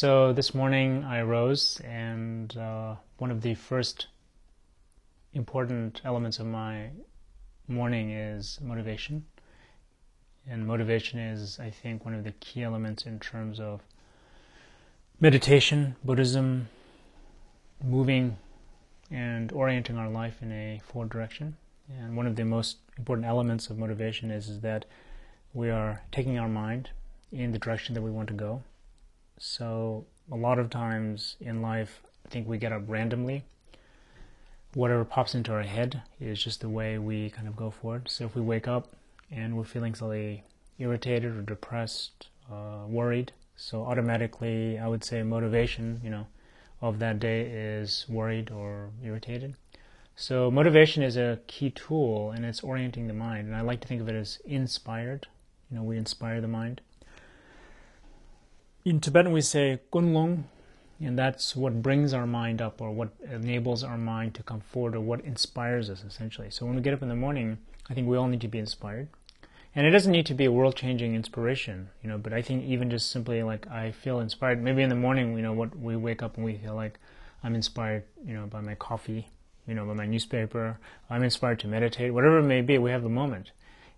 So this morning I rose, and one of the first important elements of my morning is motivation. And motivation is, I think, one of the key elements in terms of meditation, Buddhism, moving and orienting our life in a forward direction. And one of the most important elements of motivation is that we are taking our mind in the direction that we want to go. So a lot of times in life, I think we get up randomly. Whatever pops into our head is just the way we kind of go forward. So if we wake up and we're feeling slightly irritated or depressed, worried, so automatically I would say motivation, of that day is worried or irritated. So motivation is a key tool, and it's orienting the mind. And I like to think of it as inspired. We inspire the mind. In Tibetan we say kunlong, and that's what brings our mind up, or what enables our mind to come forward, or what inspires us essentially. So when we get up in the morning, I think we all need to be inspired. And it doesn't need to be a world-changing inspiration, but I think even just simply like I feel inspired. Maybe in the morning, what we wake up and we feel like I'm inspired, by my coffee, by my newspaper. I'm inspired to meditate, whatever it may be, we have a moment.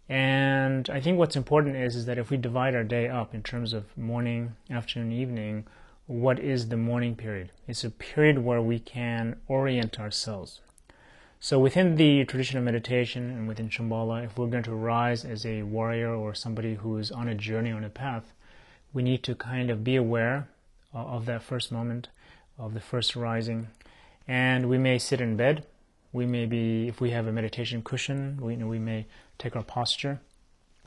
And I think what's important is that if we divide our day up in terms of morning, afternoon, evening, what is the morning period? It's a period where we can orient ourselves. So within the tradition of meditation and within Shambhala, if we're going to rise as a warrior or somebody who is on a journey, on a path, we need to kind of be aware of that first moment, of the first rising. And we may sit in bed. We may be, if we have a meditation cushion, we may take our posture.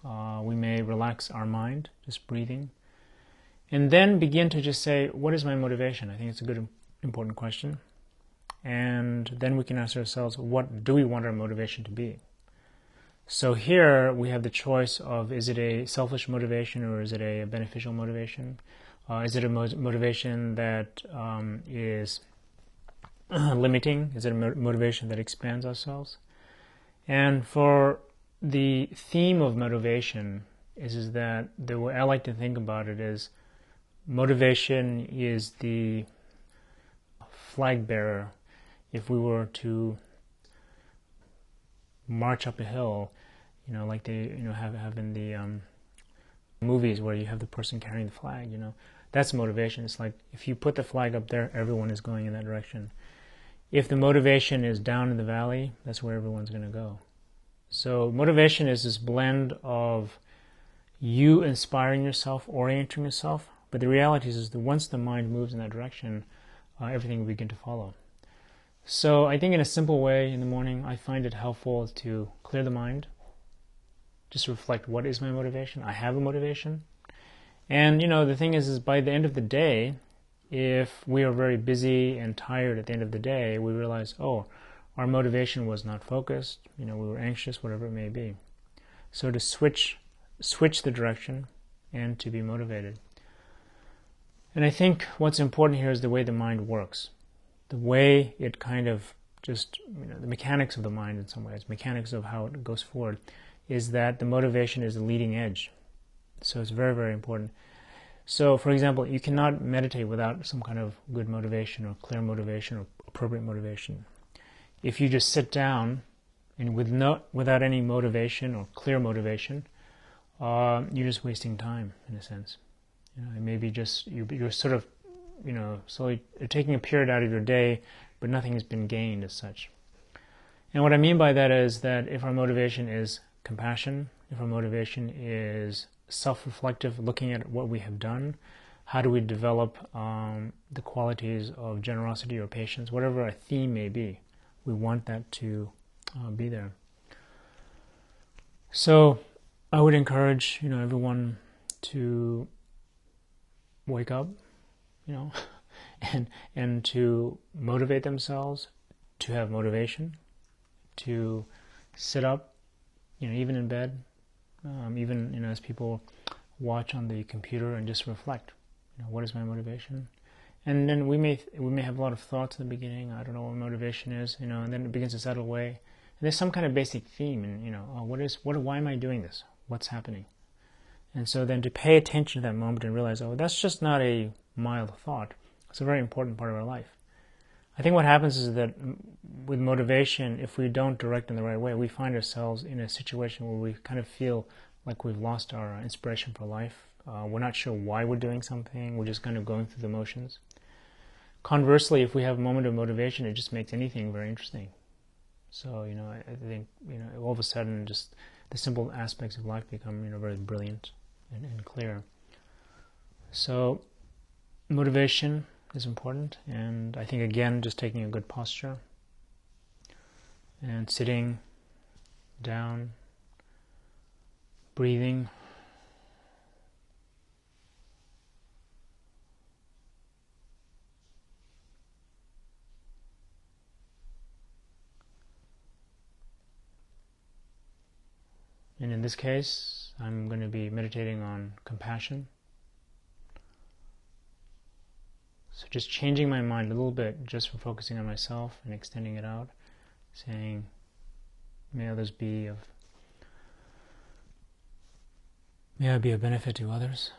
We may relax our mind, just breathing. And then begin to just say, what is my motivation? I think it's a good, important question. And then we can ask ourselves, what do we want our motivation to be? So here we have the choice of, is it a selfish motivation or is it a beneficial motivation? Is it a motivation that is limiting? Is it a motivation that expands ourselves? And for the theme of motivation is that the way I like to think about it is motivation is the flag bearer. If we were to march up a hill, like they have in the movies where you have the person carrying the flag, that's motivation. It's like if you put the flag up there, everyone is going in that direction. If the motivation is down in the valley, that's where everyone's going to go. So motivation is this blend of you inspiring yourself, orienting yourself, but the reality is that once the mind moves in that direction, everything will begin to follow. So I think in a simple way in the morning, I find it helpful to clear the mind, just reflect, what is my motivation? I have a motivation. And the thing is by the end of the day, if we are very busy and tired at the end of the day, we realize, our motivation was not focused, we were anxious, whatever it may be. So to switch the direction and to be motivated. And I think what's important here is the way the mind works. The way it kind of just, the mechanics of the mind in some ways, mechanics of how it goes forward, is that the motivation is the leading edge. So it's very, very important. So, for example, you cannot meditate without some kind of good motivation or clear motivation or appropriate motivation. If you just sit down and without any motivation or clear motivation, you're just wasting time in a sense. It may be just you're sort of so you're taking a period out of your day, but nothing has been gained as such. And what I mean by that is that if our motivation is compassion, if our motivation is self-reflective, looking at what we have done, how do we develop the qualities of generosity or patience, whatever our theme may be, we want that to be there. So I would encourage everyone to wake up, and to motivate themselves, to have motivation, to sit up, even in bed, even as people watch on the computer and just reflect. What is my motivation? And then we may have a lot of thoughts in the beginning. I don't know what motivation is, and then it begins to settle away. And there's some kind of basic theme, and why am I doing this? What's happening? And so then to pay attention to that moment and realize, that's just not a mild thought. It's a very important part of our life. I think what happens is that with motivation, if we don't direct in the right way, we find ourselves in a situation where we kind of feel like we've lost our inspiration for life. We're not sure why we're doing something. We're just kind of going through the motions. Conversely, if we have a moment of motivation, it just makes anything very interesting. So, I think, all of a sudden, just the simple aspects of life become, very brilliant and clear. So, motivation is important, and I think, again, just taking a good posture and sitting down, breathing, and in this case, I'm going to be meditating on compassion. So just changing my mind a little bit, just from focusing on myself and extending it out, saying, may I be of benefit to others.